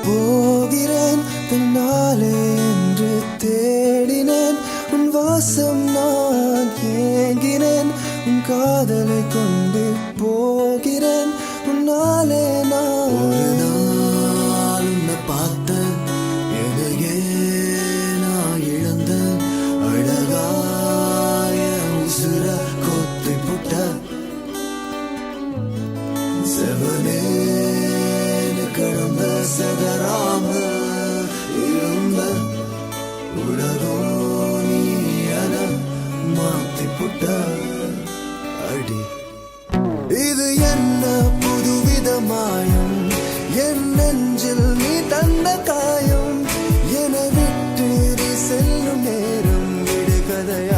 போகிறேன் தன்னாலே என்று தேடினேன் உன் வாசம் நான் ஏங்கினேன் உன் காதலை கொண்டு போகிறேன் உன்னாலே நான் ஒரு நாள் உன்னை பார்த்த எதையே நான் இழந்த அழகாய உசுர கொத்தி புட்ட செவனேன்னு கிடந்த சதராம இருந்த உலகம் நீ என மாத்தி புட்ட அடி இது என்ன புதுவித மாயம் என் நெஞ்சில் நீ தந்த காயம் என விட்டு நீ செல்லும் நேரம் விடுகதையா